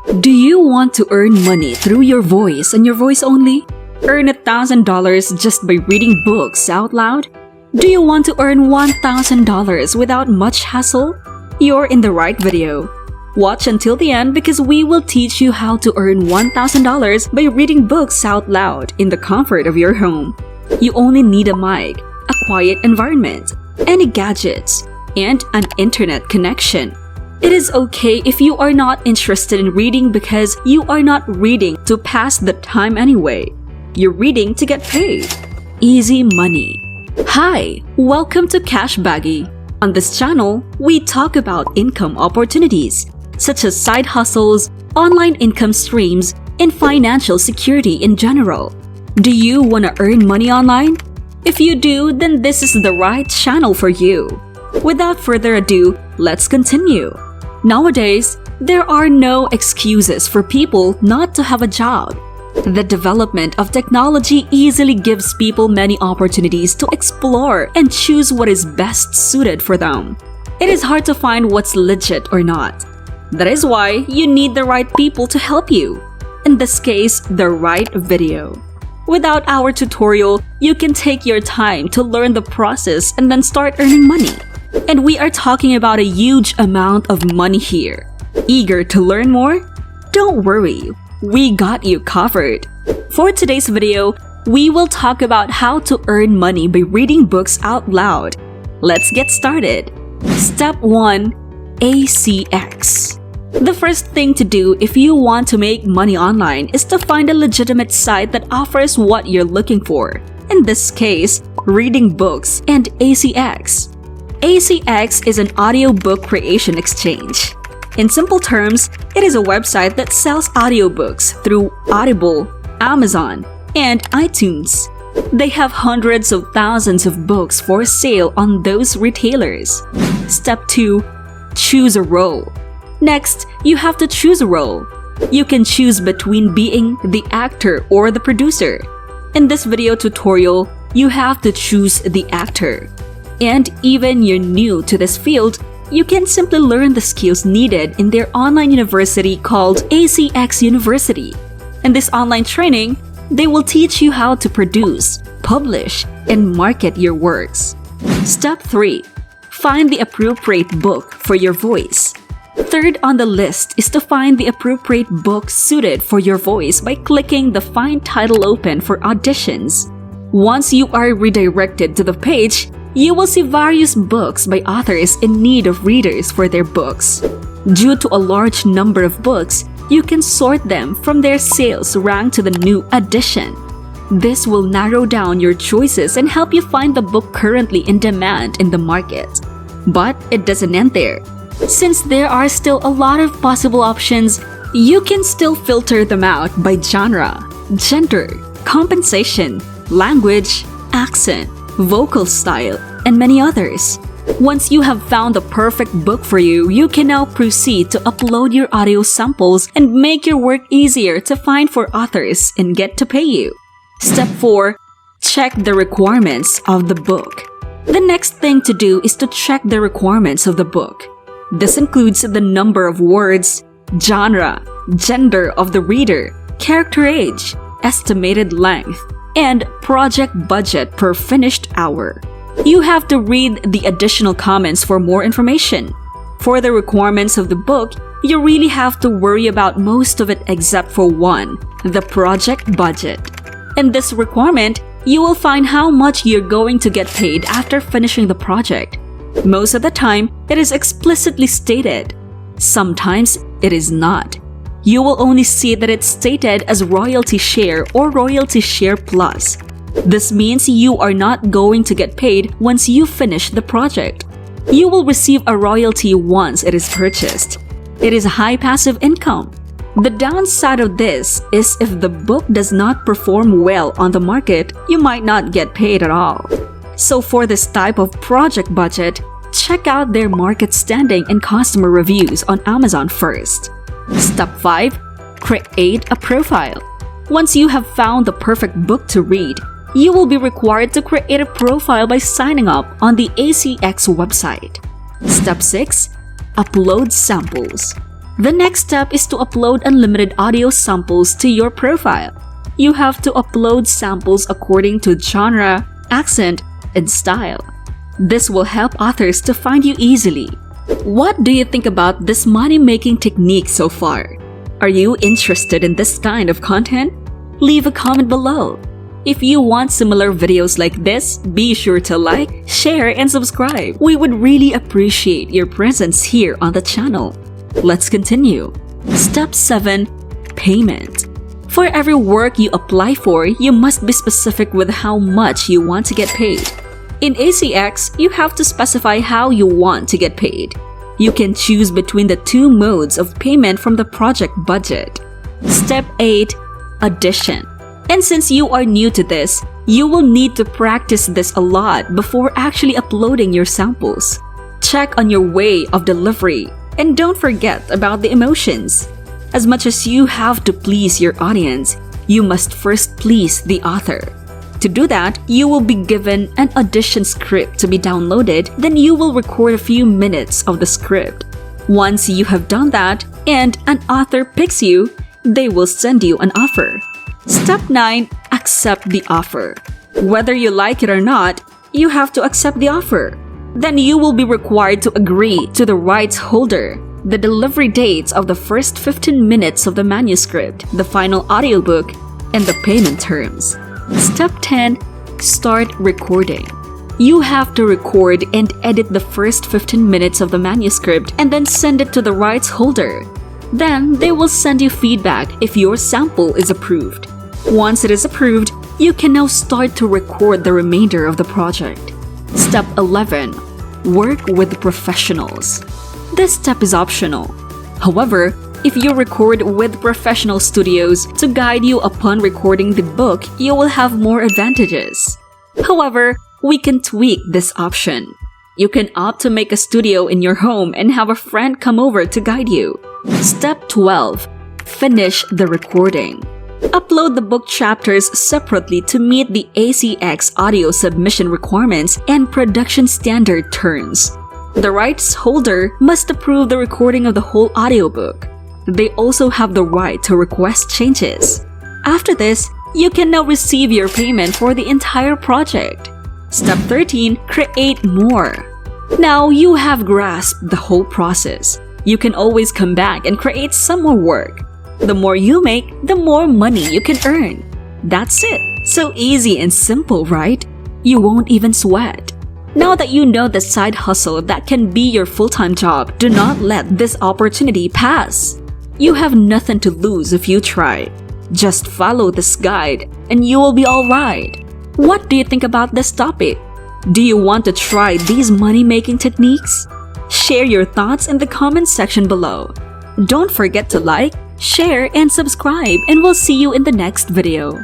Do you want to earn money through your voice and your voice only? Earn $1,000 just by reading books out loud? Do you want to earn $1,000 without much hassle? You're in the right video. Watch until the end because we will teach you how to earn $1,000 by reading books out loud in the comfort of your home. You only need a mic, a quiet environment, any gadgets, and an internet connection. It is okay if you are not interested in reading because you are not reading to pass the time anyway. You're reading to get paid. Easy money. Hi, welcome to Cashbaggy. On this channel, we talk about income opportunities, such as side hustles, online income streams, and financial security in general. Do you want to earn money online? If you do, then this is the right channel for you. Without further ado, let's continue. Nowadays, there are no excuses for people not to have a job. The development of technology easily gives people many opportunities to explore and choose what is best suited for them. It is hard to find what's legit or not. That is why you need the right people to help you. In this case, the right video. Without our tutorial, you can take your time to learn the process and then start earning money. And we are talking about a huge amount of money here. Eager to learn more? Don't worry, we got you covered. For today's video, we will talk about how to earn money by reading books out loud. Let's get started. Step 1. ACX. The first thing to do if you want to make money online is to find a legitimate site that offers what you're looking for. In this case, reading books and ACX. ACX is an audiobook creation exchange. In simple terms, it is a website that sells audiobooks through Audible, Amazon, and iTunes. They have hundreds of thousands of books for sale on those retailers. Step 2. Choose a role. Next, you have to choose a role. You can choose between being the actor or the producer. In this video tutorial, you have to choose the actor. And even you're new to this field, you can simply learn the skills needed in their online university called ACX University. In this online training, they will teach you how to produce, publish, and market your works. Step 3. Find the appropriate book for your voice. Third on the list is to find the appropriate book suited for your voice by clicking the Find Title open for auditions. Once you are redirected to the page, you will see various books by authors in need of readers for their books. Due to a large number of books, you can sort them from their sales rank to the new edition. This will narrow down your choices and help you find the book currently in demand in the market. But it doesn't end there. Since there are still a lot of possible options, you can still filter them out by genre, gender, compensation, language, accent, vocal style, and many others. Once you have found the perfect book for you, you can now proceed to upload your audio samples and make your work easier to find for authors and get to pay you. Step 4. Check the requirements of the book. The next thing to do is to check the requirements of the book. This includes the number of words, genre, gender of the reader, character age, estimated length, and project budget per finished hour. You have to read the additional comments for more information. For the requirements of the book, you really have to worry about most of it except for one, the project budget. In this requirement, you will find how much you're going to get paid after finishing the project. Most of the time, it is explicitly stated. Sometimes, it is not. You will only see that it's stated as royalty share or royalty share plus. This means you are not going to get paid once you finish the project. You will receive a royalty once it is purchased. It is high passive income. The downside of this is if the book does not perform well on the market, you might not get paid at all. So for this type of project budget, check out their market standing and customer reviews on Amazon first. Step 5. Create a profile. Once you have found the perfect book to read, you will be required to create a profile by signing up on the ACX website. Step 6. Upload samples. The next step is to upload unlimited audio samples to your profile. You have to upload samples according to genre, accent, and style. This will help authors to find you easily. What do you think about this money-making technique so far? Are you interested in this kind of content? Leave a comment below. If you want similar videos like this, be sure to like, share, and subscribe. We would really appreciate your presence here on the channel. Let's continue. Step 7. Payment. For every work you apply for, you must be specific with how much you want to get paid. In ACX, you have to specify how you want to get paid. You can choose between the two modes of payment from the project budget. Step 8. Addition. And since you are new to this, you will need to practice this a lot before actually uploading your samples. Check on your way of delivery and don't forget about the emotions. As much as you have to please your audience, you must first please the author. To do that, you will be given an audition script to be downloaded, then you will record a few minutes of the script. Once you have done that and an author picks you, they will send you an offer. Step 9. Accept the offer. Whether you like it or not, you have to accept the offer. Then you will be required to agree to the rights holder, the delivery dates of the first 15 minutes of the manuscript, the final audiobook, and the payment terms. Step 10. Start recording. You have to record and edit the first 15 minutes of the manuscript and then send it to the rights holder. Then they will send you feedback if your sample is approved. Once it is approved, you can now start to record the remainder of the project. Step 11. Work with professionals. This step is optional. However, if you record with professional studios to guide you upon recording the book, you will have more advantages. However, we can tweak this option. You can opt to make a studio in your home and have a friend come over to guide you. Step 12. Finish the recording. Upload the book chapters separately to meet the ACX audio submission requirements and production standard terms. The rights holder must approve the recording of the whole audiobook. They also have the right to request changes. After this, you can now receive your payment for the entire project. Step 13. Create more. Now you have grasped the whole process. You can always come back and create some more work. The more you make, the more money you can earn. That's it. So easy and simple, right? You won't even sweat. Now that you know the side hustle that can be your full-time job, do not let this opportunity pass. You have nothing to lose if you try. Just follow this guide and you will be alright. What do you think about this topic? Do you want to try these money-making techniques? Share your thoughts in the comment section below. Don't forget to like, share, and subscribe, and we'll see you in the next video.